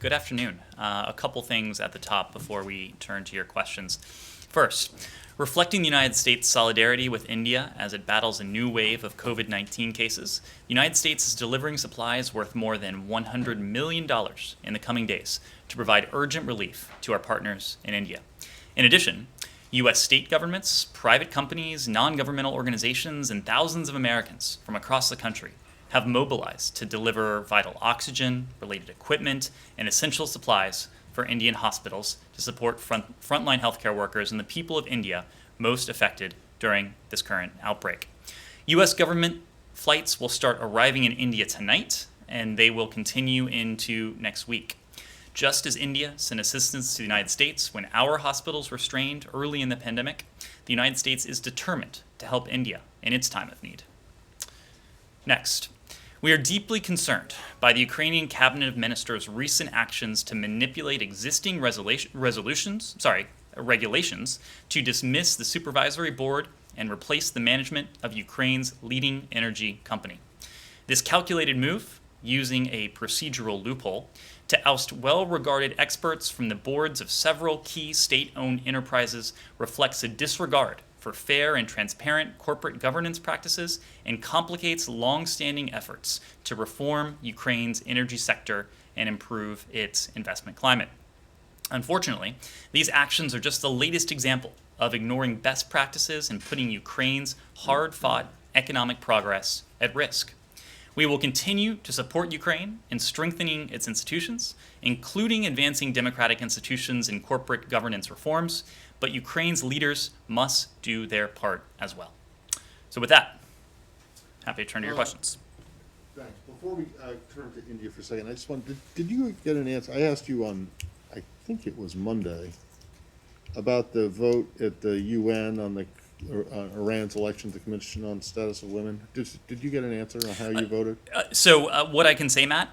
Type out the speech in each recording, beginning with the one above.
Good afternoon. A couple things at the top before we turn to your questions. First, reflecting the United States' solidarity with India as it battles a new wave of COVID-19 cases, the United States is delivering supplies worth more than $100 million in the coming days to provide urgent relief to our partners in India. In addition, U.S. state governments, private companies, non-governmental organizations, and thousands of Americans from across the country have mobilized to deliver vital oxygen, related equipment, and essential supplies for Indian hospitals to support frontline healthcare workers and the people of India most affected during this current outbreak. U.S. government flights will start arriving in India tonight, and they will continue into next week. Just as India sent assistance to the United States when our hospitals were strained early in the pandemic, the United States is determined to help India in its time of need. Next, we are deeply concerned by the Ukrainian cabinet of ministers' recent actions to manipulate existing regulations to dismiss the supervisory board and replace the management of Ukraine's leading energy company. This calculated move, using a procedural loophole to oust well-regarded experts from the boards of several key state-owned enterprises, reflects a disregard for fair and transparent corporate governance practices and complicates long-standing efforts to reform Ukraine's energy sector and improve its investment climate. Unfortunately, these actions are just the latest example of ignoring best practices and putting Ukraine's hard-fought economic progress at risk. We will continue to support Ukraine in strengthening its institutions, including advancing democratic institutions and corporate governance reforms, but Ukraine's leaders must do their part as well. So with that, happy to turn to your questions. Thanks. Before we turn to India for a second, I just wanted, did you get an answer? I asked you on, I think it was Monday, about the vote at the UN on the Iran's election to the Commission on Status of Women. Did you get an answer on how you voted? So what I can say, Matt,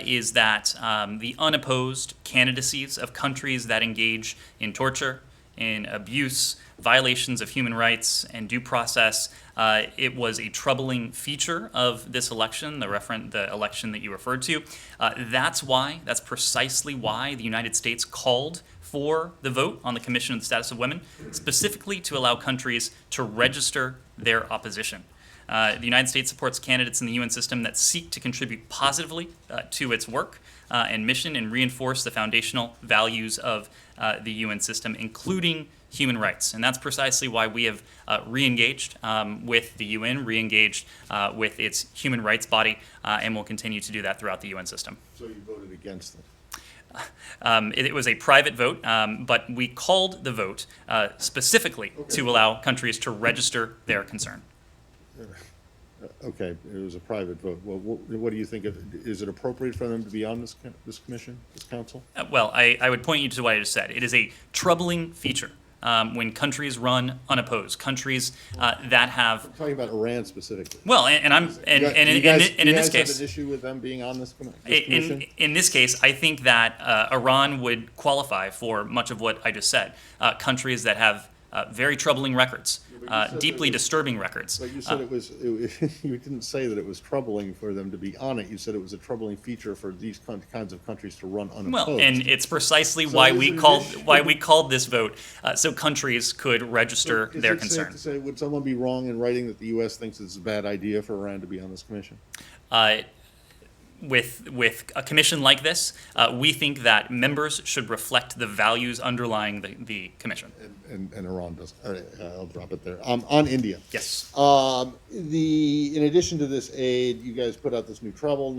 is that the unopposed candidacies of countries that engage in torture, in abuse, violations of human rights, and due process, it was a troubling feature of this election, the election that you referred to. That's precisely why the United States called for the vote on the Commission on the Status of Women, specifically to allow countries to register their opposition. The United States supports candidates in the UN system that seek to contribute positively to its work and mission and reinforce the foundational values of the UN system, including human rights. And that's precisely why we have re-engaged with the UN, re-engaged with its human rights body, and will continue to do that throughout the UN system. So you voted against them? It was a private vote, but we called the vote specifically to allow countries to register their concern. Okay, it was a private vote. Well, what do you think? Is it appropriate for them to be on this commission, this council? Well, I would point you to what I just said. It is a troubling feature when countries run unopposed, countries that have. I'm talking about Iran specifically. Well, in this case, have an issue with them being on this commission? In this case, I think that Iran would qualify for much of what I just said. Countries that have very troubling records, deeply disturbing records. But you said you didn't say that it was troubling for them to be on it. You said it was a troubling feature for these kinds of countries to run unopposed. Well, and it's precisely why we called this vote, so countries could register their concern. Is it safe to say, would someone be wrong in writing that the U.S. thinks it's a bad idea for Iran to be on this commission? With a commission like this, we think that members should reflect the values underlying the commission. And Iran does. All right, I'll drop it there. On India. Yes. In addition to this aid, you guys put out this new travel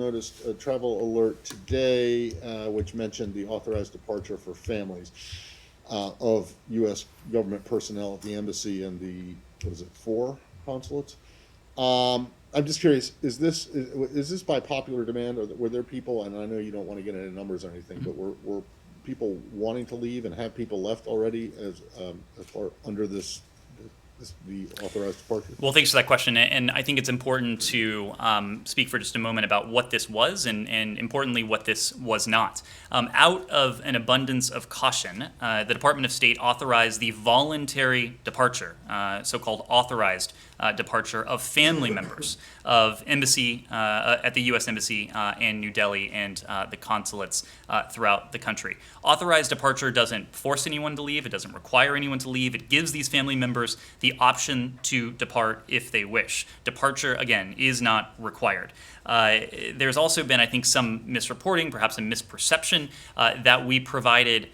alert today, which mentioned the authorized departure for families of U.S. government personnel at the embassy and the 4 consulates. I'm just curious, is this by popular demand, or were there people, and I know you don't want to get into numbers or anything, but were people wanting to leave and have people left already as far under the authorized departure? Well, thanks for that question, and I think it's important to speak for just a moment about what this was and importantly what this was not. Out of an abundance of caution, the Department of State authorized the voluntary departure, so-called authorized departure of family members of embassy at the U.S. Embassy in New Delhi and the consulates throughout the country. Authorized departure doesn't force anyone to leave. It doesn't require anyone to leave. It gives these family members the option to depart if they wish. Departure, again, is not required. There's also been, I think, some misreporting, perhaps a misperception, that we provided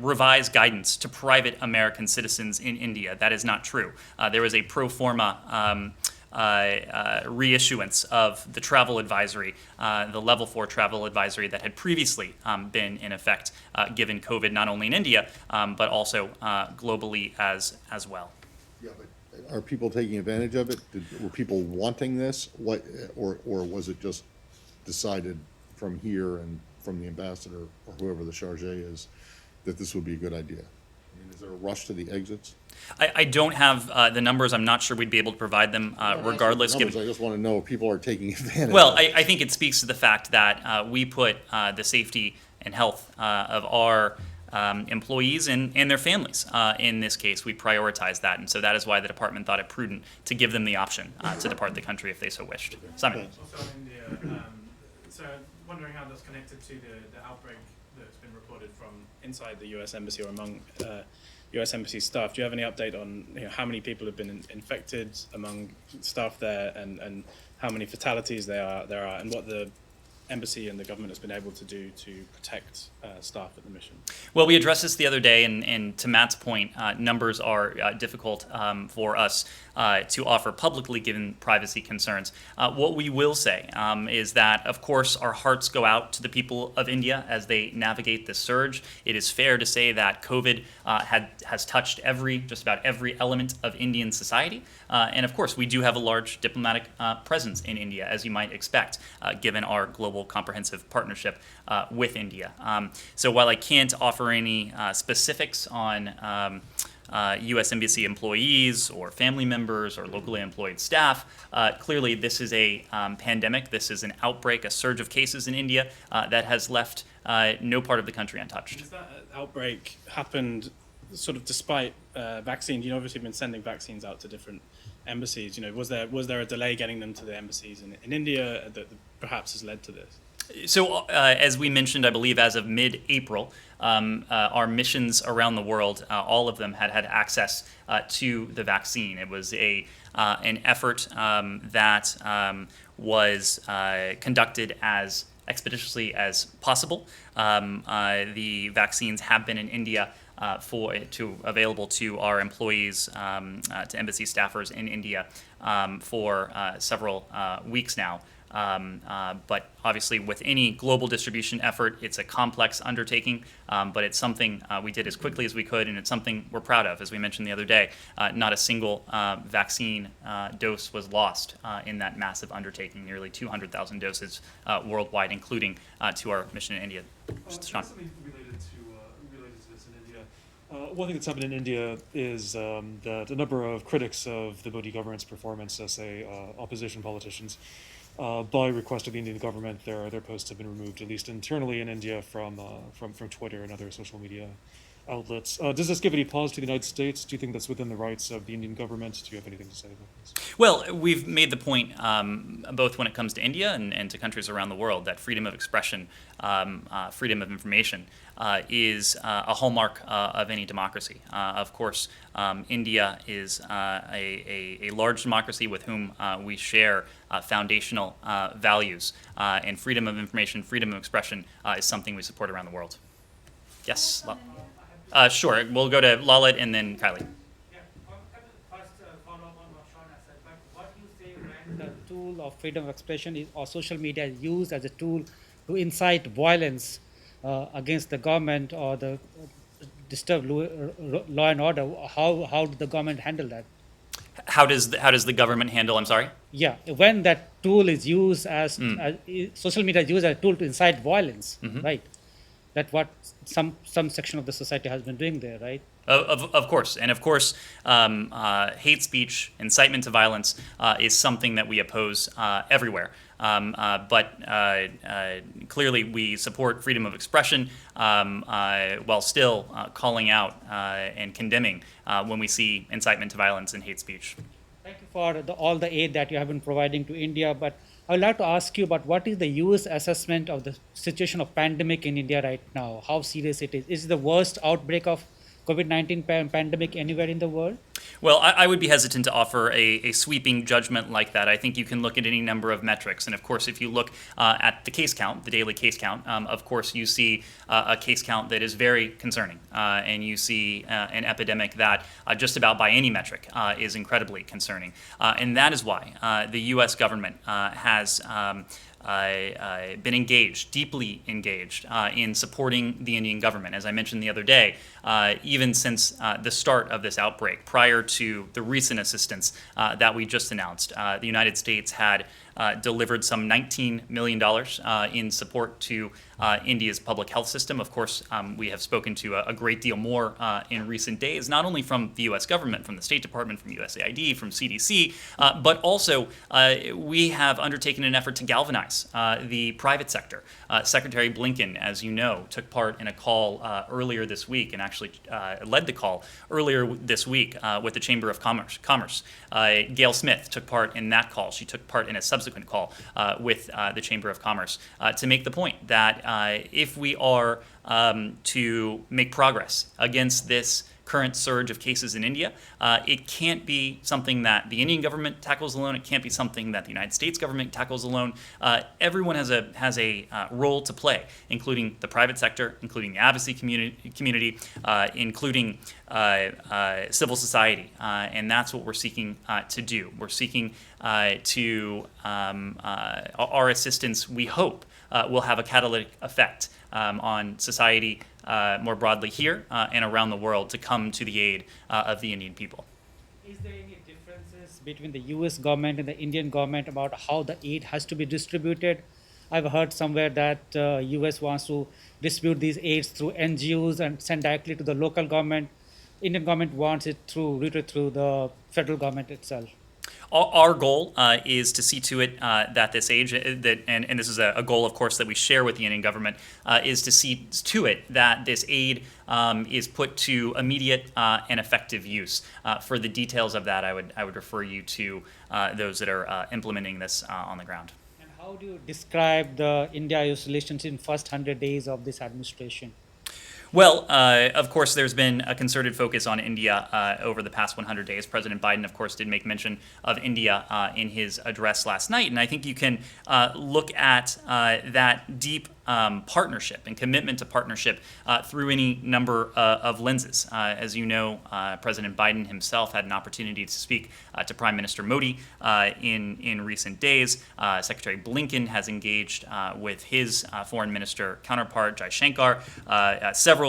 revised guidance to private American citizens in India. That is not true. There was a pro forma reissuance of the travel advisory, the level 4 travel advisory that had previously been in effect given COVID not only in India, but also globally as well. Yeah, but are people taking advantage of it? Were people wanting this? Or was it just decided from here and from the ambassador or whoever the charge is that this would be a good idea? I mean, is there a rush to the exits? I don't have the numbers. I'm not sure we'd be able to provide them regardless. I just want to know if people are taking advantage. Well, of it. I think it speaks to the fact that we put the safety and health of our employees and their families. In this case, we prioritize that, and so that is why the department thought it prudent to give them the option to depart the country if they so wished. Simon. Also in India, so wondering how that's connected to the outbreak that's been reported from inside the U.S. Embassy or among U.S. Embassy staff. Do you have any update on how many people have been infected among staff there, and how many fatalities there are, and what the embassy and the government has been able to do to protect staff at the mission? Well, we addressed this the other day, and to Matt's point, numbers are difficult for us to offer publicly given privacy concerns. What we will say is that, of course, our hearts go out to the people of India as they navigate this surge. It is fair to say that COVID has touched just about every element of Indian society. And of course, we do have a large diplomatic presence in India, as you might expect, given our global comprehensive partnership with India. So while I can't offer any specifics on U.S. Embassy employees or family members or locally employed staff, clearly this is a pandemic. This is an outbreak, a surge of cases in India that has left no part of the country untouched. Has that outbreak happened sort of despite vaccines? You've obviously been sending vaccines out to different embassies. Was there a delay getting them to the embassies in India that perhaps has led to this? So, as we mentioned, I believe as of mid-April, our missions around the world, all of them had access to the vaccine. It was an effort that was conducted as expeditiously as possible. The vaccines have been in India available to our employees, to embassy staffers in India for several weeks now. But obviously, with any global distribution effort, it's a complex undertaking, but it's something we did as quickly as we could, and it's something we're proud of. As we mentioned the other day, not a single vaccine dose was lost in that massive undertaking, nearly 200,000 doses worldwide, including to our mission in India. Sean. Something related to this in India. One thing that's happened in India is that a number of critics of the Modi government's performance, say opposition politicians, by request of the Indian government, their posts have been removed, at least internally in India, from Twitter and other social media outlets. Does this give any pause to the United States? Do you think that's within the rights of the Indian government? Do you have anything to say about this? Well, we've made the point, both when it comes to India and to countries around the world, that freedom of expression, freedom of information is a hallmark of any democracy. Of course, India is a large democracy with whom we share foundational values, and freedom of information, freedom of expression is something we support around the world. Yes? Sure. We'll go to Lalit and then Kylie. Yeah, first follow up on what Sean has said, but what you say when the tool of freedom of expression or social media is used as a tool to incite violence against the government or the disturb law and order, how did the government handle that? How does the government handle? I'm sorry. Yeah, when that tool is used as social media is used as a tool to incite violence, right? That's what some section of the society has been doing there, right? Of course. And of course, hate speech, incitement to violence is something that we oppose everywhere. But clearly we support freedom of expression while still calling out and condemning when we see incitement to violence and hate speech. Thank you. for all the aid that you have been providing to India, but I would like to ask you about what is the U.S. assessment of the situation of pandemic in India right now? How serious it is? Is it the worst outbreak of COVID-19 pandemic anywhere in the world? Well, I would be hesitant to offer a sweeping judgment like that. I think you can look at any number of metrics. And of course, if you look at the case count, the daily case count, of course, you see a case count that is very concerning. And you see an epidemic that just about by any metric is incredibly concerning. And that is why the U.S. government has been engaged, deeply engaged in supporting the Indian government. As I mentioned the other day, even since the start of this outbreak, prior to the recent assistance that we just announced, the United States had delivered some $19 million in support to India's public health system. Of course, we have spoken to a great deal more in recent days, not only from the U.S. government, from the State Department, from USAID, from CDC, but also we have undertaken an effort to galvanize the private sector. Secretary Blinken, as you know, took part in a call earlier this week and actually led the call earlier this week with the Chamber of Commerce. Gail Smith took part in that call. She took part in a subsequent call with the Chamber of Commerce to make the point that if we are to make progress against this current surge of cases in India, it can't be something that the Indian government tackles alone. It can't be something that the United States government tackles alone. Everyone has a role to play, including the private sector, including the advocacy community, including civil society, and that's what we're seeking to do. We're seeking to our assistance, we hope, will have a catalytic effect on society more broadly here and around the world to come to the aid of the Indian people. Is there any differences between the U.S. government and the Indian government about how the aid has to be distributed? I've heard somewhere that U.S. wants to distribute these aids through NGOs and send directly to the local government. Indian government wants it routed through the federal government itself. Our goal is to see to it that this aid, and this is a goal, of course, that we share with the Indian government, is to see to it that this aid is put to immediate and effective use. For the details of that, I would refer you to those that are implementing this on the ground. And how do you describe the India-US relations in first 100 days of this administration? Well, of course, there's been a concerted focus on India over the past 100 days. President Biden, of course, did make mention of India in his address last night. And I think you can look at that deep partnership and commitment to partnership through any number of lenses. As you know, President Biden himself had an opportunity to speak to Prime Minister Modi in recent days. Secretary Blinken has engaged with his foreign minister counterpart, Jai Shankar, several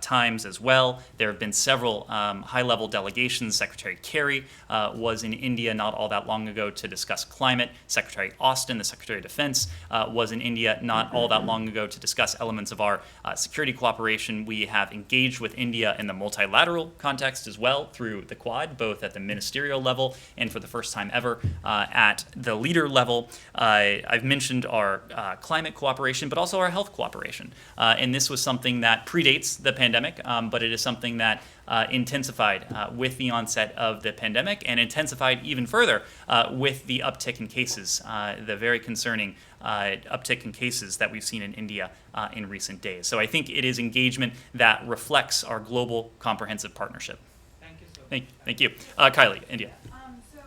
times as well. There have been several high-level delegations. Secretary Kerry was in India not all that long ago to discuss climate. Secretary Austin, the Secretary of Defense, was in India not all that long ago to discuss elements of our security cooperation. We have engaged with India in the multilateral context as well through the Quad, both at the ministerial level and for the first time ever at the leader level. I've mentioned our climate cooperation, but also our health cooperation. And this was something that predates the pandemic, but it is something that intensified with the onset of the pandemic and intensified even further with the uptick in cases, the very concerning uptick in cases that we've seen in India in recent days. So I think it is engagement that reflects our global comprehensive partnership. Thank you, sir. Thank you. Kylie, India. So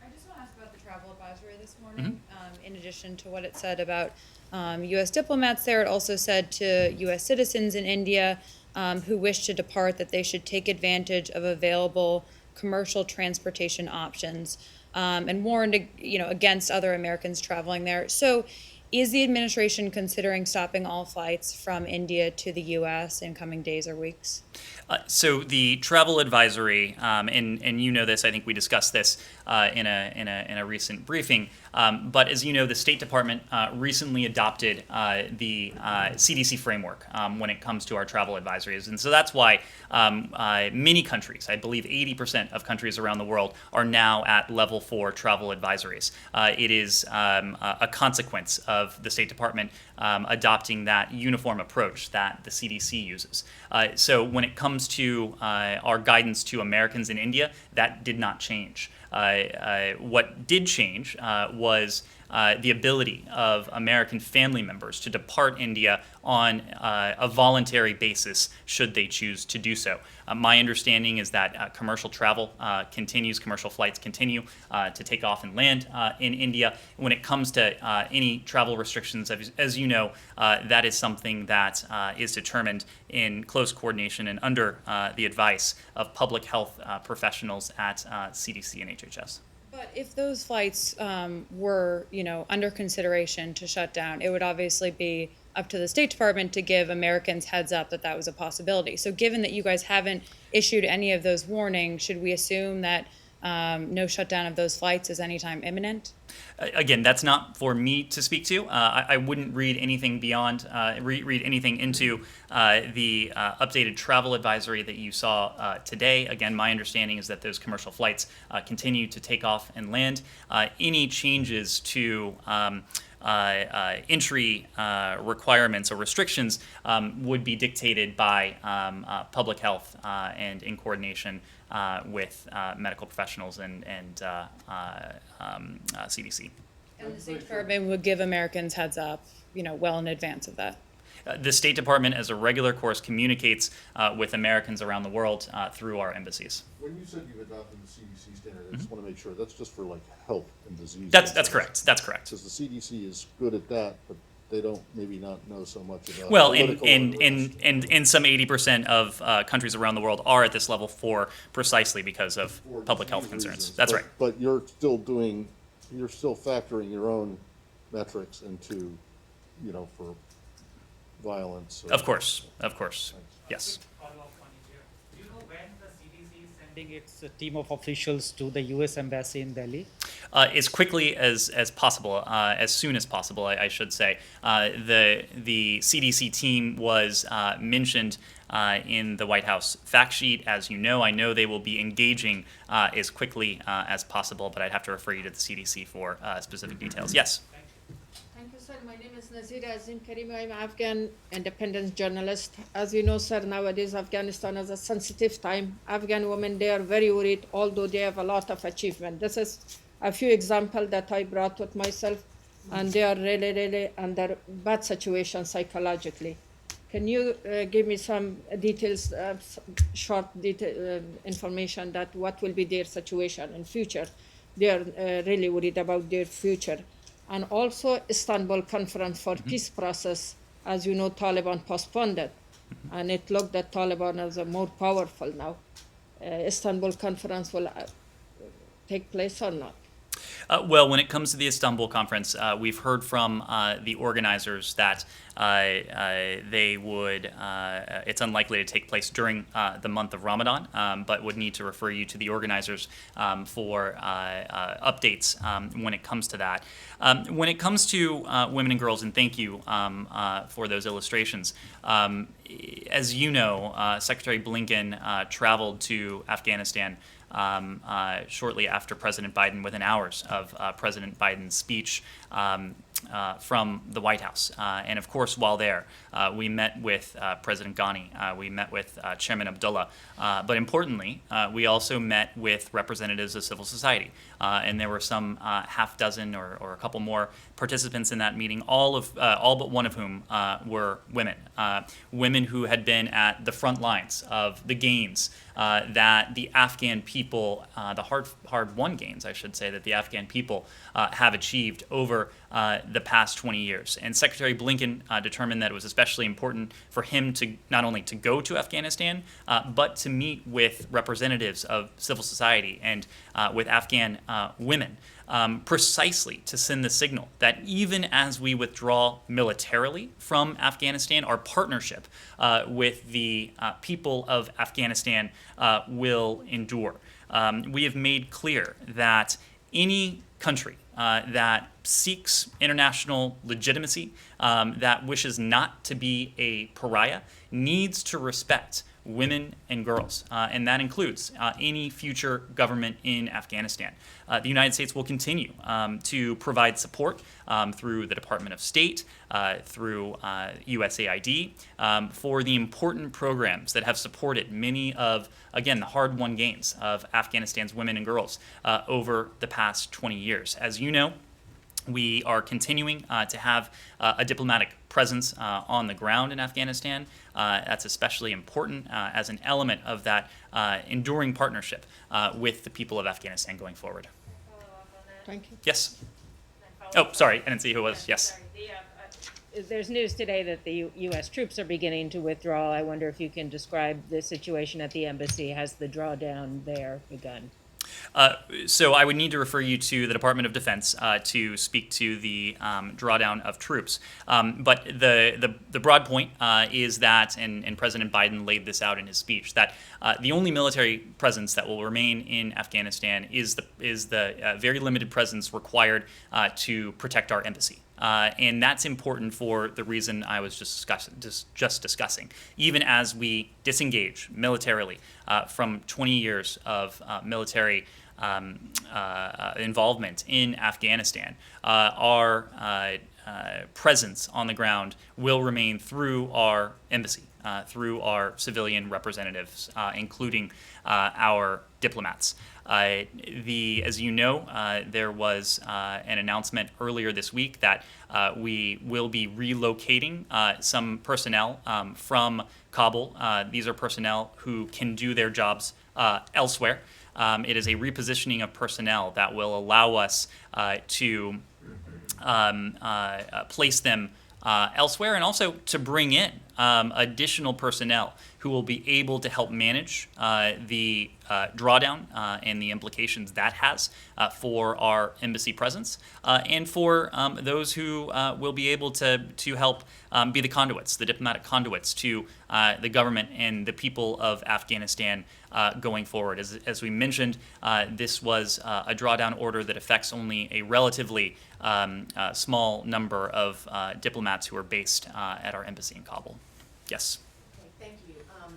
I just want to ask about the travel advisory this morning. In addition to what it said about U.S. diplomats there, it also said to U.S. citizens in India who wish to depart that they should take advantage of available commercial transportation options and warned, against other Americans traveling there. So is the administration considering stopping all flights from India to the U.S. in coming days or weeks? So the travel advisory, and you know this, I think we discussed this in a recent briefing. But as you know, the State Department recently adopted the CDC framework when it comes to our travel advisories, and so that's why many countries, I believe 80% of countries around the world, are now at level 4 travel advisories. It is a consequence of of the State Department adopting that uniform approach that the CDC uses. So when it comes to our guidance to Americans in India, that did not change. What did change was the ability of American family members to depart India on a voluntary basis should they choose to do so. My understanding is that commercial travel continues, commercial flights continue to take off and land in India. When it comes to any travel restrictions, as you know, that is something that is determined in close coordination and under the advice of public health professionals at CDC and HHS. But if those flights were, under consideration to shut down, it would obviously be up to the State Department to give Americans heads up that that was a possibility. So given that you guys haven't issued any of those warnings, should we assume that no shutdown of those flights is anytime imminent? Again, that's not for me to speak to. I wouldn't read anything beyond, read anything into the updated travel advisory that you saw today. Again, my understanding is that those commercial flights continue to take off and land. Any changes to entry requirements or restrictions would be dictated by public health and in coordination with medical professionals and CDC. And the State Department would give Americans heads up, well in advance of that. The State Department, as a regular course, communicates with Americans around the world through our embassies. When you said you've adopted the CDC standard, I just want to make sure, that's just for like health and disease. That's correct. That's correct. Because the CDC is good at that, but they don't maybe not know so much about. Well, political unrest. in some 80% of countries around the world are at this level precisely because of For public health disease concerns. reasons. That's But- right. But you're still factoring your own metrics into, for violence. or- Of course. Yes. Follow-up on it here. Do you know when the CDC is sending its team of officials to the U.S. Embassy in Delhi? As quickly as possible, as soon as possible, I should say. The CDC team was mentioned in the White House fact sheet. As you know, I know they will be engaging as quickly as possible, but I'd have to refer you to the CDC for specific details. Yes. Thank you, sir. My name is Nazira Azim Karim. I'm Afghan independent journalist. As you know, sir, nowadays Afghanistan is a sensitive time. Afghan women, they are very worried, although they have a lot of achievement. This is a few examples that I brought with myself, and they are really, really under bad situation psychologically. Can you give me some details, short information that what will be their situation in future? They are really worried about their future. And also Istanbul Conference for Peace Process, as you know, Taliban postponed it. And it looked that Taliban is more powerful now. Istanbul Conference will take place or not? Well, when it comes to the Istanbul conference, we've heard from the organizers that they would, it's unlikely to take place during the month of Ramadan, but would need to refer you to the organizers for updates when it comes to that. When it comes to women and girls, and thank you for those illustrations, as you know, Secretary Blinken traveled to Afghanistan shortly after President Biden, within hours of President Biden's speech from the White House. And of course, while there, we met with President Ghani, we met with Chairman Abdullah, but importantly, we also met with representatives of civil society. And there were some half dozen or a couple more participants in that meeting, all but one of whom were women. Women who had been at the front lines of the gains that the Afghan people, the hard-won gains, I should say, that the Afghan people have achieved over the past 20 years. And Secretary Blinken determined that it was especially important for him to not only to go to Afghanistan, but to meet with representatives of civil society and with Afghan women, precisely to send the signal that even as we withdraw militarily from Afghanistan, our partnership with the people of Afghanistan will endure. We have made clear that any country that seeks international legitimacy, that wishes not to be a pariah, needs to respect women and girls, and that includes any future government in Afghanistan. The United States will continue to provide support through the Department of State, through USAID, for the important programs that have supported many of, again, the hard-won gains of Afghanistan's women and girls over the past 20 years. As you know, we are continuing to have a diplomatic presence on the ground in Afghanistan. That's especially important as an element of that enduring partnership with the people of Afghanistan going forward. Thank you. Yes? Oh, sorry, I didn't see who it was. Yes. There's news today that the U.S. troops are beginning to withdraw. I wonder if you can describe the situation at the embassy. Has the drawdown there begun? So I would need to refer you to the Department of Defense to speak to the drawdown of troops. But the broad point is that, and President Biden laid this out in his speech, that the only military presence that will remain in Afghanistan is the very limited presence required to protect our embassy. And that's important for the reason I was just discussing. Even as we disengage militarily from 20 years of military involvement in Afghanistan, our presence on the ground will remain through our embassy, through our civilian representatives, including our diplomats. As you know, there was an announcement earlier this week that we will be relocating some personnel from Kabul. These are personnel who can do their jobs elsewhere. It is a repositioning of personnel that will allow us to place them elsewhere, and also to bring in additional personnel who will be able to help manage the drawdown and the implications that has for our embassy presence, and for those who will be able to help be the conduits, the diplomatic conduits to the government and the people of Afghanistan going forward. As we mentioned, this was a drawdown order that affects only a relatively small number of diplomats who are based at our embassy in Kabul. Yes. Thank you.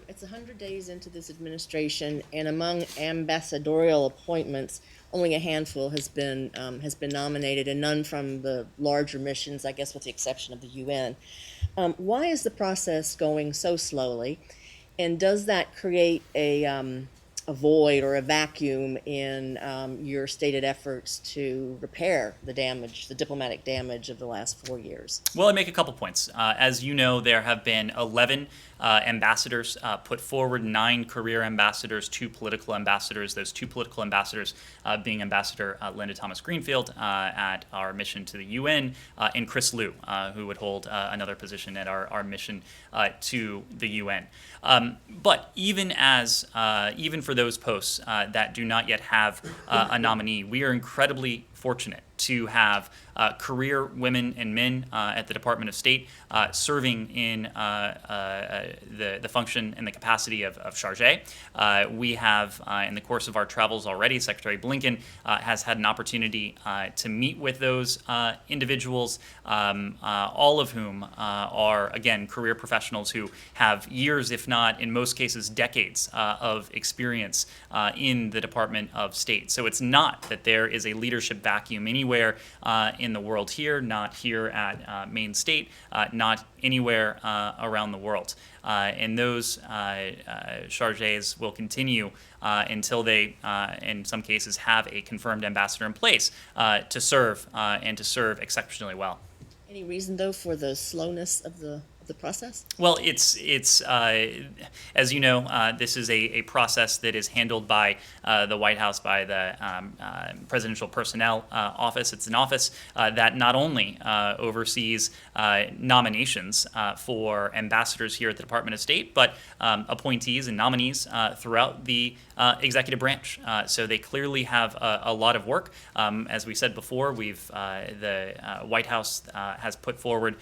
It's 100 days into this administration, and among ambassadorial appointments, only a handful has been nominated, and none from the larger missions, I guess, with the exception of the UN. Why is the process going so slowly, and does that create a void or a vacuum in your stated efforts to repair the damage, the diplomatic damage of the last 4 years? Well, I make a couple points. As you know, there have been 11 ambassadors put forward, 9 career ambassadors, 2 political ambassadors. Those 2 political ambassadors being Ambassador Linda Thomas-Greenfield at our mission to the UN, and Chris Liu, who would hold another position at our mission to the UN. But even for those posts that do not yet have a nominee, we are incredibly fortunate to have career women and men at the Department of State serving in the function and the capacity of chargé. We have, in the course of our travels already, Secretary Blinken has had an opportunity to meet with those individuals, all of whom are, again, career professionals who have years, if not in most cases decades, of experience in the Department of State. So it's not that there is a leadership vacuum anywhere in the world here, not here at Maine State, not anywhere around the world. And those chargés will continue until they, in some cases, have a confirmed ambassador in place to serve and to serve exceptionally well. Any reason, though, for the slowness of the process? Well, it's as you know, this is a process that is handled by the White House, by the Presidential Personnel Office. It's an office that not only oversees nominations for ambassadors here at the Department of State, but appointees and nominees throughout the executive branch. So they clearly have a lot of work. As we said before, the White House has put forward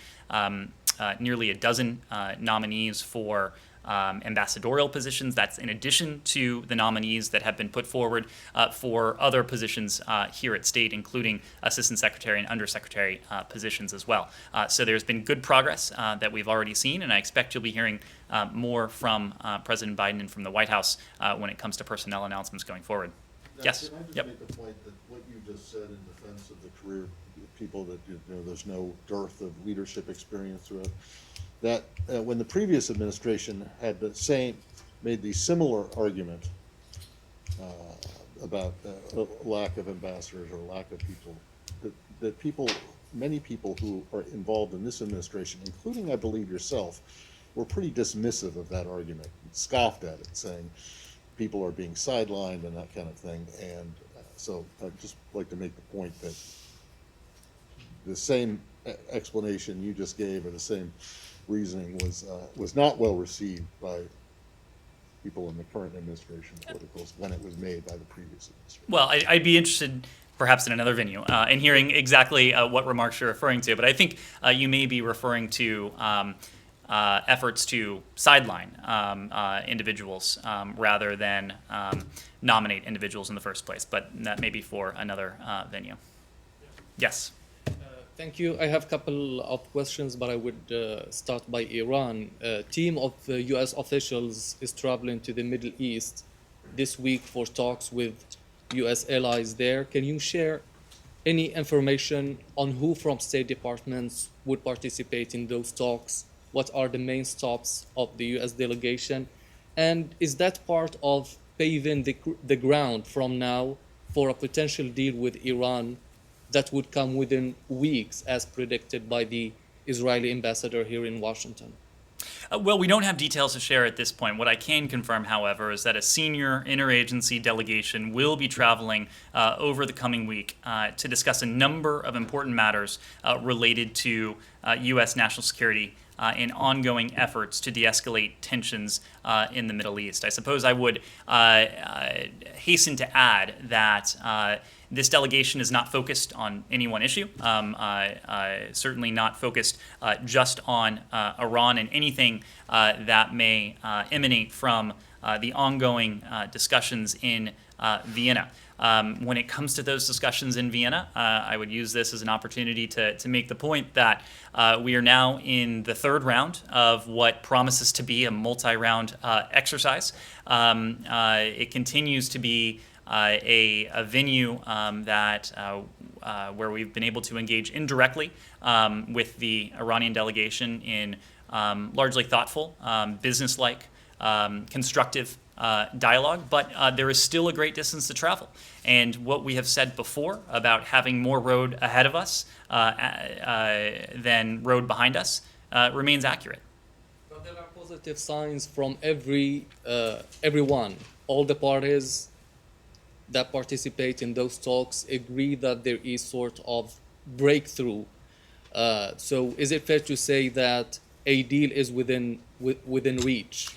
nearly a dozen nominees for ambassadorial positions. That's in addition to the nominees that have been put forward for other positions here at State, including Assistant Secretary and Undersecretary positions as well. So there's been good progress that we've already seen, and I expect you'll be hearing more from President Biden and from the White House when it comes to personnel announcements going forward. Now, Yes. Can I just Yep. make the point that what you just said in defense of the career people that, there's no dearth of leadership experience throughout, that when the previous administration had made the similar argument about lack of ambassadors or lack of people, that many people who are involved in this administration, including, I believe, yourself, were pretty dismissive of that argument, scoffed at it, saying people are being sidelined and that kind of thing. And so I'd just like to make the point that the same explanation you just gave, or the same reasoning, was not well received by people in the current administration politicals when it was made by the previous administration. Well, I'd be interested, perhaps in another venue, in hearing exactly what remarks you're referring to. But I think you may be referring to efforts to sideline individuals rather than nominate individuals in the first place. But that may be for another venue. Yes. Thank you. I have a couple of questions, but I would start by Iran. A team of U.S. officials is traveling to the Middle East this week for talks with U.S. allies there. Can you share any information on who from State Departments would participate in those talks? What are the main stops of the U.S. delegation? And is that part of paving the ground from now for a potential deal with Iran that would come within weeks, as predicted by the Israeli ambassador here in Washington? Well, we don't have details to share at this point. What I can confirm, however, is that a senior interagency delegation will be traveling over the coming week to discuss a number of important matters related to U.S. national security and ongoing efforts to de-escalate tensions in the Middle East. I suppose I would hasten to add that this delegation is not focused on any one issue, certainly not focused just on Iran and anything that may emanate from the ongoing discussions in Vienna. When it comes to those discussions in Vienna, I would use this as an opportunity to make the point that we are now in the third round of what promises to be a multi-round exercise. It continues to be a venue that where we've been able to engage indirectly with the Iranian delegation in largely thoughtful, business-like, constructive dialogue, but there is still a great distance to travel. And what we have said before about having more road ahead of us than road behind us remains accurate. But there are positive signs from everyone. All the parties that participate in those talks agree that there is sort of breakthrough. So is it fair to say that a deal is within reach?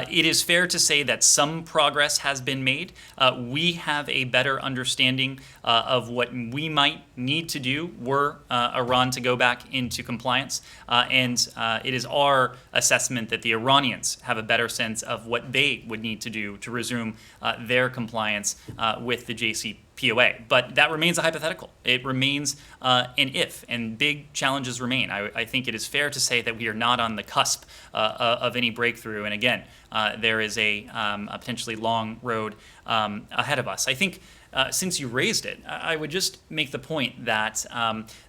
It is fair to say that some progress has been made. We have a better understanding of what we might need to do were Iran to go back into compliance. And it is our assessment that the Iranians have a better sense of what they would need to do to resume their compliance with the JCPOA. But that remains a hypothetical. It remains an if, and big challenges remain. I think it is fair to say that we are not on the cusp of any breakthrough. And again, there is a potentially long road ahead of us. I think since you raised it, I would just make the point that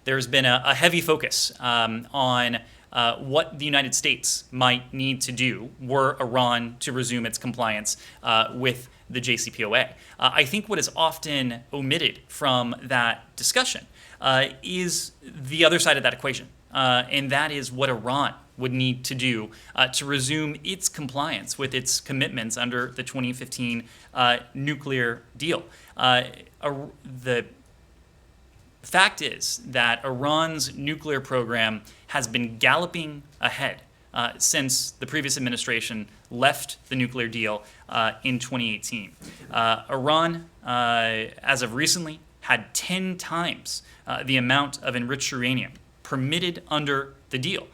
there's been a heavy focus on what the United States might need to do were Iran to resume its compliance with the JCPOA. I think what is often omitted from that discussion is the other side of that equation, and that is what Iran would need to do to resume its compliance with its commitments under the 2015 nuclear deal. The fact is that Iran's nuclear program has been galloping ahead since the previous administration left the nuclear deal in 2018. Iran, as of recently, had 10 times the amount of enriched uranium permitted under the deal.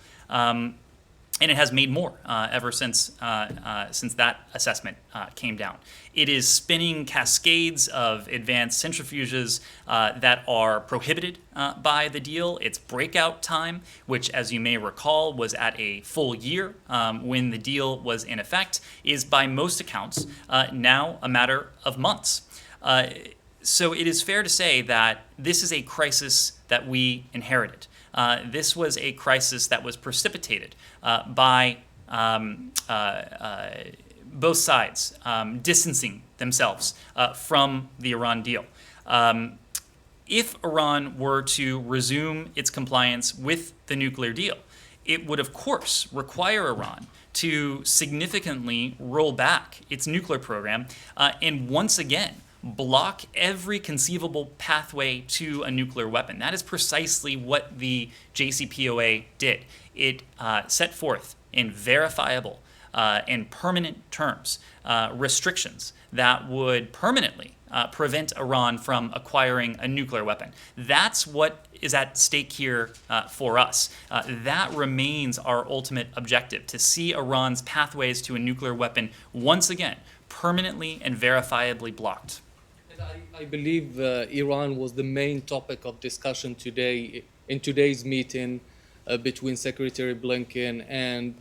and it has made more ever since that assessment came down. It is spinning cascades of advanced centrifuges that are prohibited by the deal. Its breakout time, which, as you may recall, was at a full year when the deal was in effect, is by most accounts now a matter of months. So it is fair to say that this is a crisis that we inherited. This was a crisis that was precipitated by both sides distancing themselves from the Iran deal. If Iran were to resume its compliance with the nuclear deal, it would, of course, require Iran to significantly roll back its nuclear program and once again block every conceivable pathway to a nuclear weapon. That is precisely what the JCPOA did. It set forth in verifiable and permanent terms restrictions that would permanently prevent Iran from acquiring a nuclear weapon. That's what is at stake here for us. That remains our ultimate objective, to see Iran's pathways to a nuclear weapon once again permanently and verifiably blocked. I believe Iran was the main topic of discussion today in today's meeting between Secretary Blinken and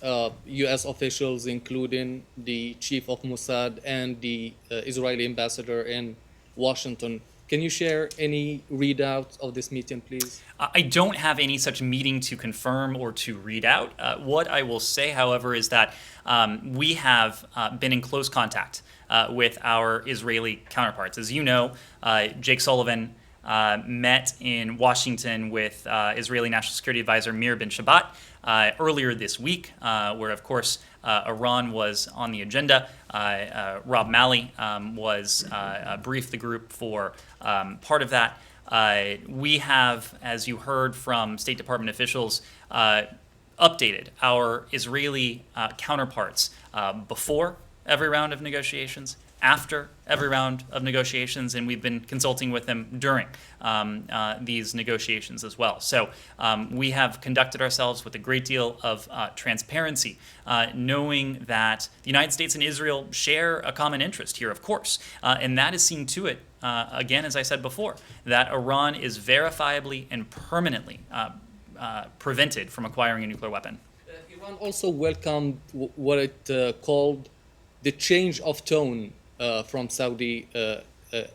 U.S. officials, including the chief of Mossad and the Israeli ambassador in Washington. Can you share any readout of this meeting, please? I don't have any such meeting to confirm or to read out. What I will say, however, is that we have been in close contact with our Israeli counterparts. As you know, Jake Sullivan met in Washington with Israeli National Security Advisor Mir bin Shabbat earlier this week, where, of course, Iran was on the agenda. Rob Malley was briefed the group for part of that. We have, as you heard from State Department officials, updated our Israeli counterparts before every round of negotiations, after every round of negotiations, and we've been consulting with them during these negotiations as well. So we have conducted ourselves with a great deal of transparency, knowing that the United States and Israel share a common interest here, of course, and that is seeing to it, again, as I said before, that Iran is verifiably and permanently prevented from acquiring a nuclear weapon. Iran also welcomed what it called the change of tone from Saudi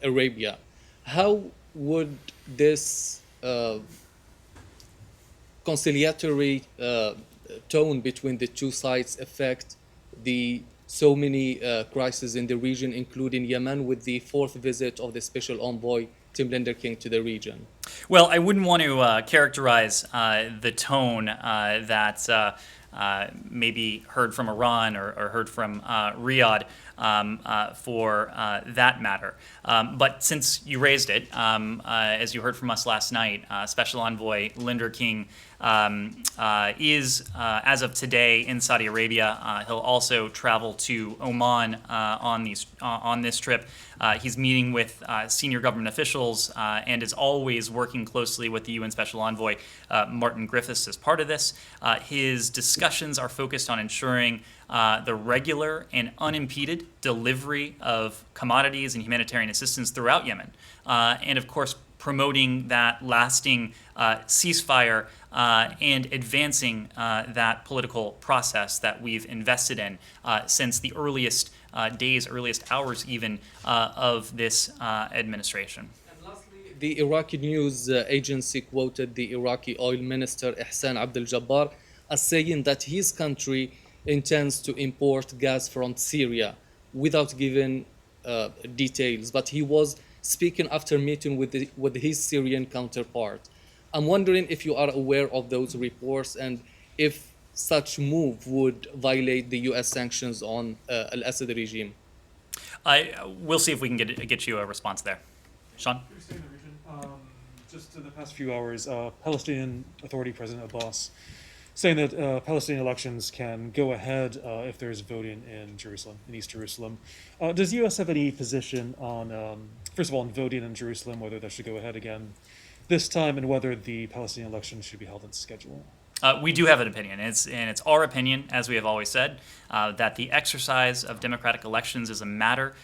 Arabia. How would this conciliatory tone between the two sides affect the so many crises in the region, including Yemen, with the fourth visit of the special envoy Tim Linder-King to the region? Well, I wouldn't want to characterize the tone that maybe heard from Iran or heard from Riyadh for that matter. But since you raised it, as you heard from us last night, Special Envoy Linder-King is, as of today, in Saudi Arabia. He'll also travel to Oman on this trip. He's meeting with senior government officials and is always working closely with the UN Special Envoy Martin Griffiths as part of this. His discussions are focused on ensuring the regular and unimpeded delivery of commodities and humanitarian assistance throughout Yemen, and of course promoting that lasting ceasefire and advancing that political process that we've invested in since the earliest days, earliest hours even of this administration. And lastly, the Iraqi news agency quoted the Iraqi oil minister Ihsan Abdel Jabbar as saying that his country intends to import gas from Syria without giving details, but he was speaking after meeting with his Syrian counterpart. I'm wondering if you are aware of those reports and if such move would violate the U.S. sanctions on al-Assad regime. We'll see if we can get you a response there. Sean? Just in the past few hours, Palestinian Authority President Abbas saying that Palestinian elections can go ahead if there's voting in Jerusalem, in East Jerusalem. Does the U.S. have any position on, first of all, on voting in Jerusalem, whether that should go ahead again this time, and whether the Palestinian election should be held on schedule? We do have an opinion. It's our opinion, as we have always said, that the exercise of democratic elections is a matter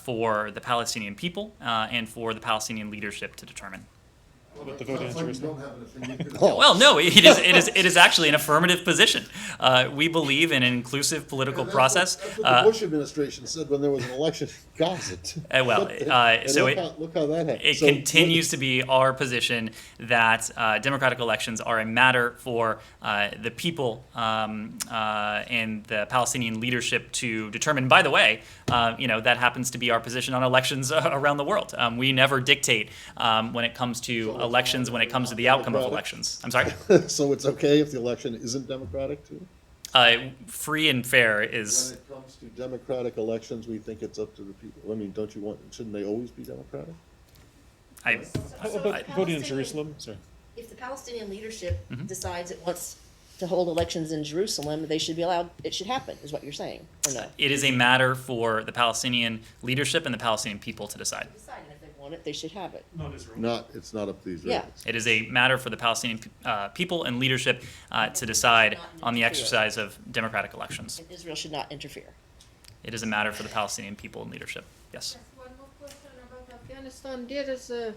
for the Palestinian people and for the Palestinian leadership to determine. What about the vote in Sounds like you Jerusalem? don't have an opinion at all. Well, no, it is actually an affirmative position. We believe in an inclusive political And process. That's what the Bush administration said when there was an election in Gaza. And So look how that happened. it So, continues to be our position that democratic elections are a matter for the people and the Palestinian leadership to determine. By the way, that happens to be our position on elections around the world. We never dictate when it comes to elections, when it comes to the outcome of elections. I'm sorry? So it's okay if the election isn't democratic too? Free and fair When is. it comes to democratic elections, we think it's up to the people. I mean, shouldn't they always be democratic? I, How about voting in Jerusalem? Sorry. If the Palestinian leadership Mm-hmm. decides it wants to hold elections in Jerusalem, they should be allowed, it should happen, is what you're saying, or no? it is a matter for the Palestinian leadership and the Palestinian people to decide. Decide, and if they want it, they should have it. Not Israel. It's not up to the Yeah. Israelis. It is a matter for the Palestinian people and leadership to decide on the exercise of democratic elections. And Israel should not interfere. It is a matter for the Palestinian people and leadership. Yes. One more question about Afghanistan. There is a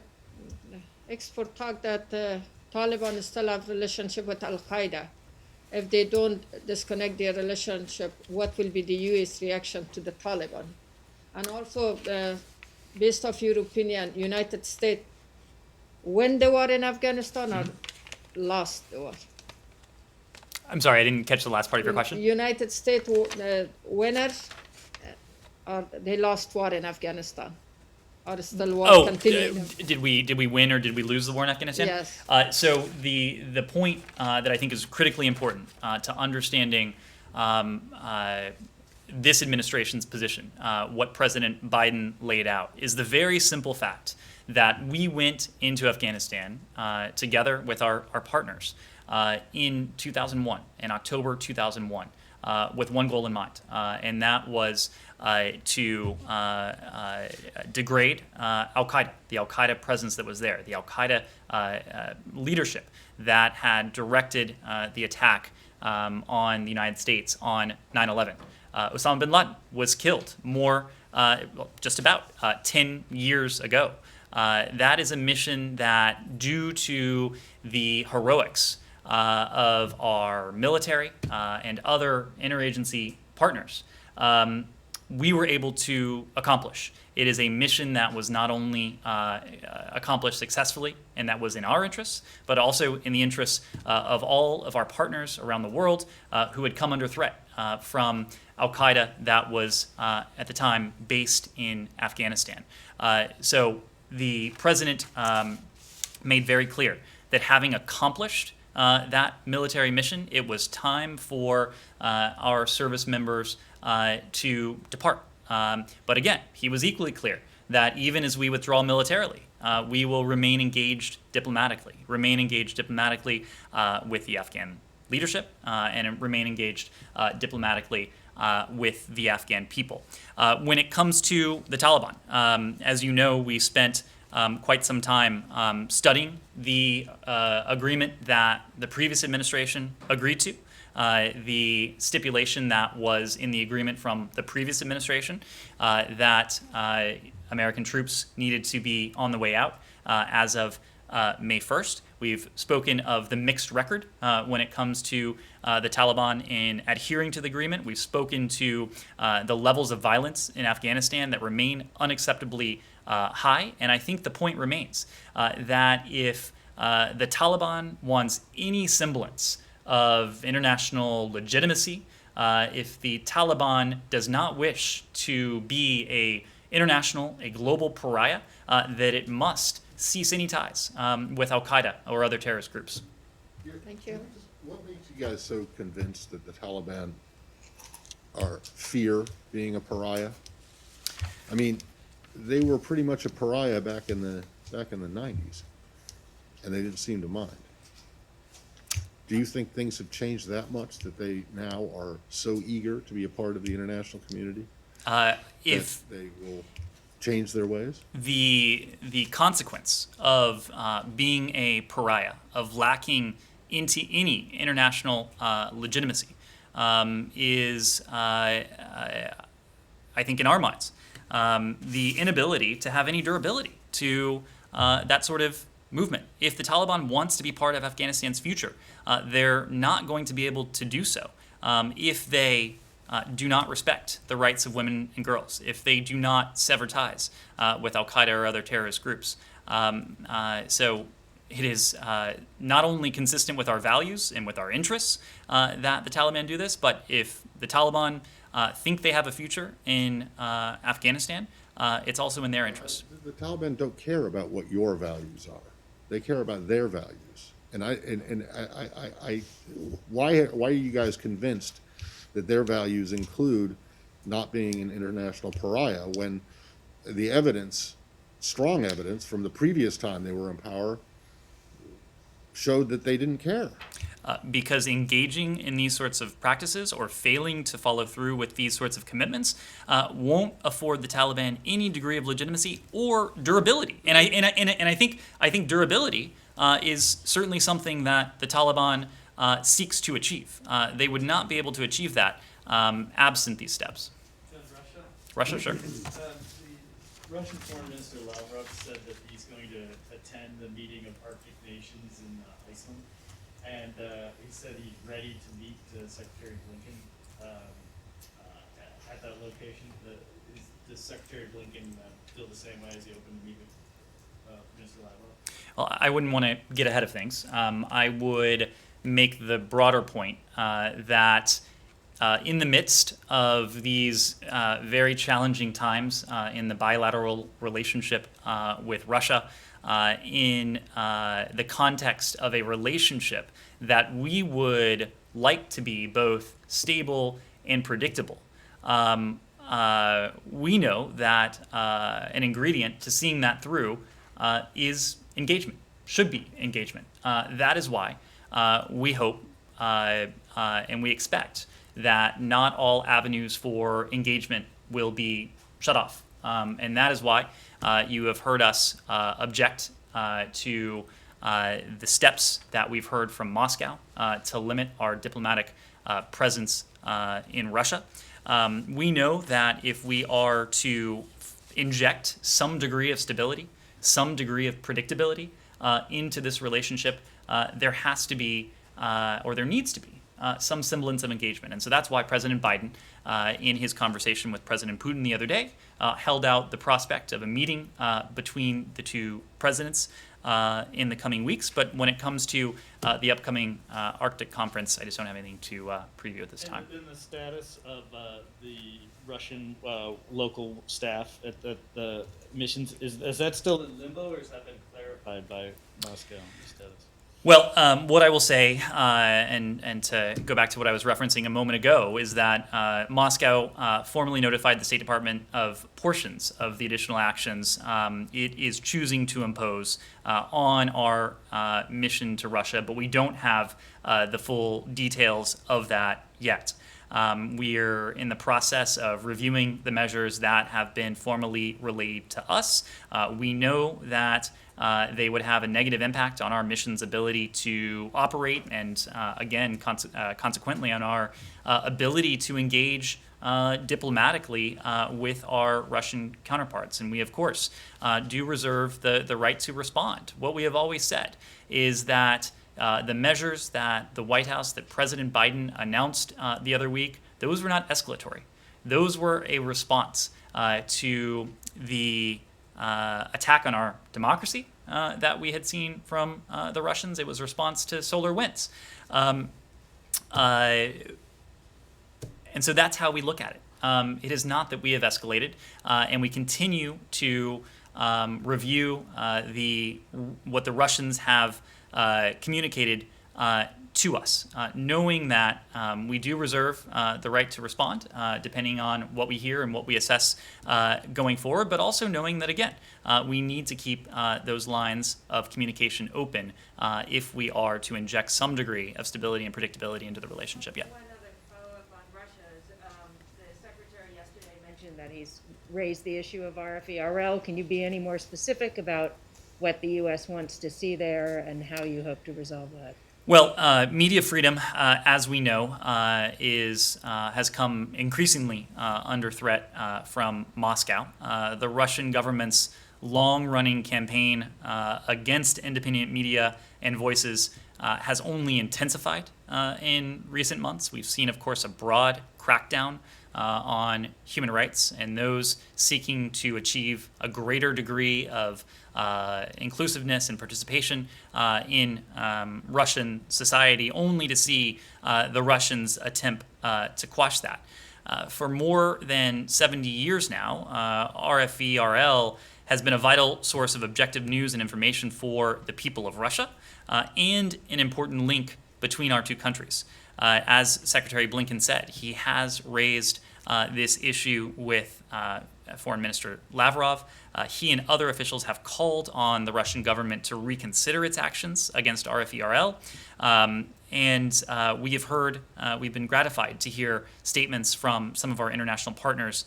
expert talk that Taliban still have relationship with Al Qaeda. If they don't disconnect their relationship, what will be the U.S. reaction to the Taliban? And also, based off your opinion, United States win the war in Afghanistan or lost the war? I'm sorry, I didn't catch the last part of your question. United States winners, or they lost war in Afghanistan, or still war Oh, continuing? did we win or did we lose the war in Afghanistan? Yes. So the point that I think is critically important to understanding this administration's position, what President Biden laid out, is the very simple fact that we went into Afghanistan together with our partners in 2001, in October 2001, with one goal in mind, and that was to degrade Al Qaeda, the Al Qaeda presence that was there, the Al Qaeda leadership that had directed the attack on the United States on 9/11. Osama bin Laden was killed just about 10 years ago. That is a mission that, due to the heroics of our military and other interagency partners, we were able to accomplish. It is a mission that was not only accomplished successfully, and that was in our interests, but also in the interests of all of our partners around the world who had come under threat from Al Qaeda that was at the time based in Afghanistan. So the president made very clear that having accomplished that military mission, it was time for our service members to depart. But again, he was equally clear that even as we withdraw militarily, we will remain engaged diplomatically with the Afghan leadership and remain engaged diplomatically with the Afghan people. When it comes to the Taliban, as you know, we spent quite some time studying the agreement that the previous administration agreed to, the stipulation that was in the agreement from the previous administration that American troops needed to be on the way out as of May 1st. We've spoken of the mixed record when it comes to the Taliban in adhering to the agreement. We've spoken to the levels of violence in Afghanistan that remain unacceptably high. And I think the point remains that if the Taliban wants any semblance of international legitimacy, if the Taliban does not wish to be a global pariah, that it must cease any ties with Al Qaeda or other terrorist groups. Thank you. What makes you guys so convinced that the Taliban fear being a pariah? I mean, they were pretty much a pariah back in the 90s, and they didn't seem to mind. Do you think things have changed that much that they now are so eager to be a part of the international community If that they will change their ways? the consequence of being a pariah, of lacking into any international legitimacy is, I think, in our minds, the inability to have any durability to that sort of movement. If the Taliban wants to be part of Afghanistan's future, they're not going to be able to do so if they do not respect the rights of women and girls, if they do not sever ties with Al-Qaeda or other terrorist groups. So it is not only consistent with our values and with our interests that the Taliban do this, but if the Taliban think they have a future in Afghanistan, it's also in their interest. The Taliban don't care about what your values are. They care about their values. And why are you guys convinced that their values include not being an international pariah when the evidence, strong evidence from the previous time they were in power, showed that they didn't care? Because engaging in these sorts of practices or failing to follow through with these sorts of commitments won't afford the Taliban any degree of legitimacy or durability. And I think durability is certainly something that the Taliban seeks to achieve. They would not be able to achieve that absent these steps. Russia, sure. The Russian Foreign Minister Lavrov said that he's going to attend the meeting of Arctic nations in Iceland. And he said he's ready to meet Secretary Blinken at that location. Does Secretary Blinken feel the same way as he opened to meet with Minister Lavrov? Well, I wouldn't want to get ahead of things. I would make the broader point that in the midst of these very challenging times in the bilateral relationship with Russia, in the context of a relationship that we would like to be both stable and predictable. We know that an ingredient to seeing that through is engagement, should be engagement. That is why we hope and we expect that not all avenues for engagement will be shut off. And that is why you have heard us object to the steps that we've heard from Moscow to limit our diplomatic presence in Russia. We know that if we are to inject some degree of stability, some degree of predictability into this relationship, there has to be, or there needs to be, some semblance of engagement. And so that's why President Biden, in his conversation with President Putin the other day, held out the prospect of a meeting between the two presidents in the coming weeks. But when it comes to the upcoming Arctic conference, I just don't have anything to preview at this time. And the status of the Russian local staff at the missions, is that still in limbo, or has that been clarified by Moscow, the status? Well, what I will say, and to go back to what I was referencing a moment ago, is that Moscow formally notified the State Department of portions of the additional actions it is choosing to impose on our mission to Russia, but we don't have the full details of that yet. We're in the process of reviewing the measures that have been formally relayed to us. We know that they would have a negative impact on our mission's ability to operate and, again, consequently on our ability to engage diplomatically with our Russian counterparts. And we, of course, do reserve the right to respond. What we have always said is that the measures that the White House, that President Biden announced the other week, those were not escalatory. Those were a response to the attack on our democracy that we had seen from the Russians. It was a response to solar winds. And so that's how we look at it. It is not that we have escalated, and we continue to review what the Russians have communicated to us, knowing that we do reserve the right to respond depending on what we hear and what we assess going forward, but also knowing that, again, we need to keep those lines of communication open if we are to inject some degree of stability and predictability into the relationship. Yeah. One other follow-up on Russia is the secretary yesterday mentioned that he's raised the issue of RFE-RL. Can you be any more specific about what the U.S. wants to see there and how you hope to resolve that? Well, media freedom, as we know, has come increasingly under threat from Moscow. The Russian government's long-running campaign against independent media and voices has only intensified in recent months. We've seen, of course, a broad crackdown on human rights and those seeking to achieve a greater degree of inclusiveness and participation in Russian society, only to see the Russians attempt to quash that. For more than 70 years now, RFE/RL has been a vital source of objective news and information for the people of Russia, and an important link between our two countries. As Secretary Blinken said, he has raised this issue with Foreign Minister Lavrov. He and other officials have called on the Russian government to reconsider its actions against RFE/RL. And we have heard, we've been gratified to hear statements from some of our international partners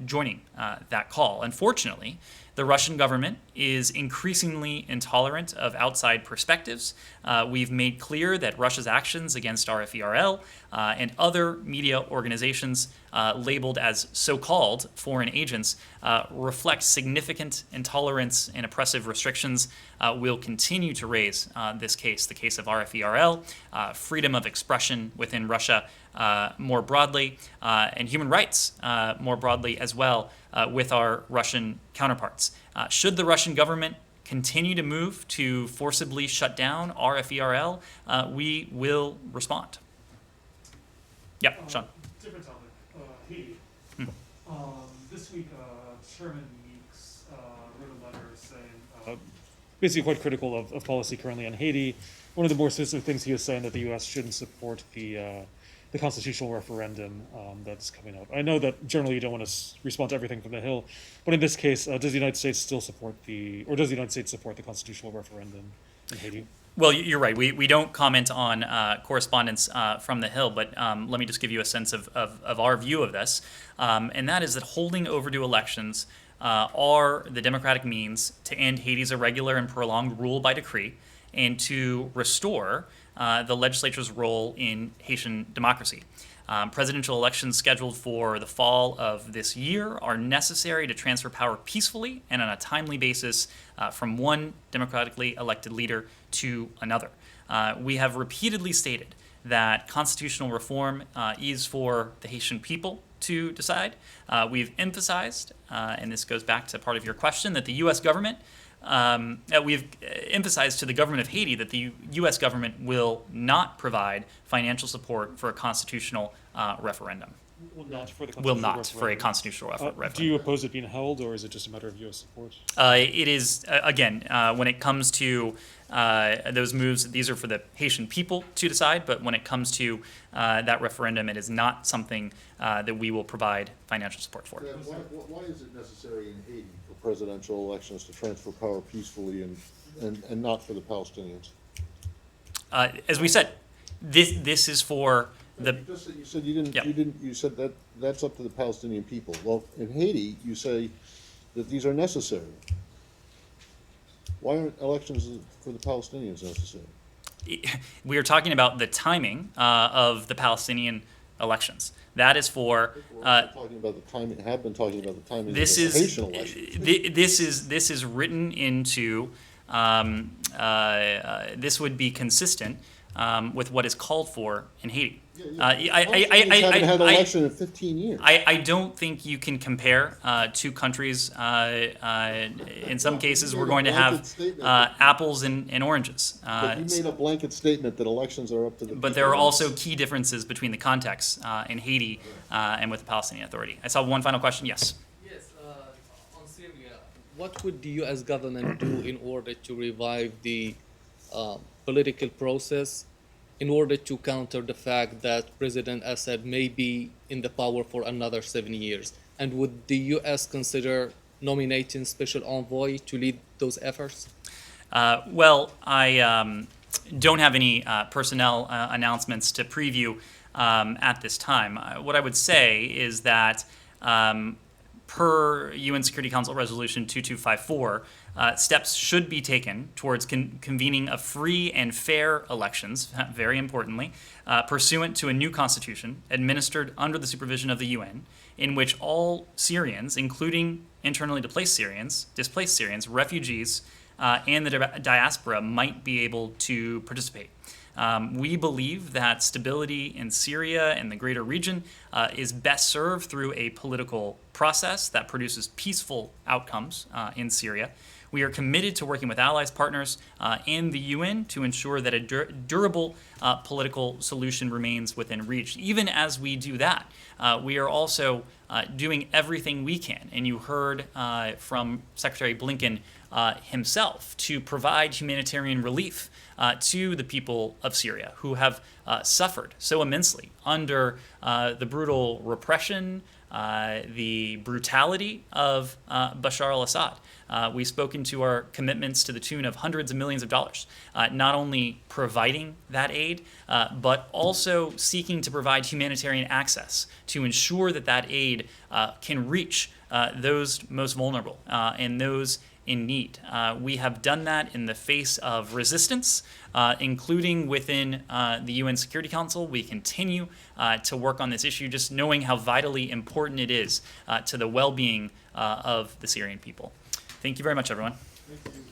joining that call. Unfortunately, the Russian government is increasingly intolerant of outside perspectives. We've made clear that Russia's actions against RFE/RL and other media organizations labeled as so-called foreign agents reflect significant intolerance and oppressive restrictions. We'll continue to raise this case, the case of RFE/RL, freedom of expression within Russia more broadly, and human rights more broadly as well with our Russian counterparts. Should the Russian government continue to move to forcibly shut down RFE/RL, we will respond. Yep, Sean. Different topic. Haiti. This week, Chairman Meeks wrote a letter saying, basically quite critical of policy currently on Haiti. One of the more specific things he was saying that the U.S. shouldn't support the constitutional referendum that's coming up. I know that generally you don't want to respond to everything from the Hill, but in this case, does the United States still support the constitutional referendum in Haiti? Well, you're right. We don't comment on correspondence from the Hill, but let me just give you a sense of our view of this. And that is that holding overdue elections are the democratic means to end Haiti's irregular and prolonged rule by decree and to restore the legislature's role in Haitian democracy. Presidential elections scheduled for the fall of this year are necessary to transfer power peacefully and on a timely basis from one democratically elected leader to another. We have repeatedly stated that constitutional reform is for the Haitian people to decide. We've emphasized, and this goes back to part of your question, that the U.S. government we've emphasized to the government of Haiti that the U.S. government will not provide financial support for a constitutional referendum. Will not for a constitutional referendum. Do you oppose it being held, or is it just a matter of U.S. support? It is, again, when it comes to those moves, these are for the Haitian people to decide, but when it comes to that referendum, it is not something that we will provide financial support for. Yeah, why is it necessary in Haiti for presidential elections to transfer power peacefully and not for the Palestinians? As we said, this is for the. You said you didn't. Yep. You said that that's up to the Palestinian people. Well, in Haiti, you say that these are necessary. Why aren't elections for the Palestinians necessary? We are talking about the timing of the Palestinian elections. That is for. Talking about the timing. Have been talking about the timing of the Haitian elections. This is written into. This would be consistent with what is called for in Haiti. I haven't had an election in 15 years. I don't think you can compare two countries. In some cases, we're going to have apples and oranges. But you made a blanket statement that elections are up to the people. But there are also key differences between the contexts in Haiti and with the Palestinian Authority. I saw one final question. Yes. Yes, on Syria, what would the U.S. government do in order to revive the political process in order to counter the fact that President Assad may be in the power for another 7 years? And would the U.S. consider nominating special envoy to lead those efforts? Well, I don't have any personnel announcements to preview at this time. What I would say is that per UN Security Council Resolution 2254, steps should be taken towards convening of free and fair elections, very importantly, pursuant to a new constitution administered under the supervision of the UN, in which all Syrians, including internally displaced Syrians, refugees, and the diaspora might be able to participate. We believe that stability in Syria and the greater region is best served through a political process that produces peaceful outcomes in Syria. We are committed to working with allies, partners, and the UN to ensure that a durable political solution remains within reach. Even as we do that, we are also doing everything we can, and you heard from Secretary Blinken himself, to provide humanitarian relief to the people of Syria who have suffered so immensely under the brutal repression, the brutality of Bashar al-Assad. We've spoken to our commitments to the tune of hundreds of millions of dollars, not only providing that aid, but also seeking to provide humanitarian access to ensure that that aid can reach those most vulnerable and those in need. We have done that in the face of resistance, including within the UN Security Council. We continue to work on this issue, just knowing how vitally important it is to the well-being of the Syrian people. Thank you very much, everyone. Thank you.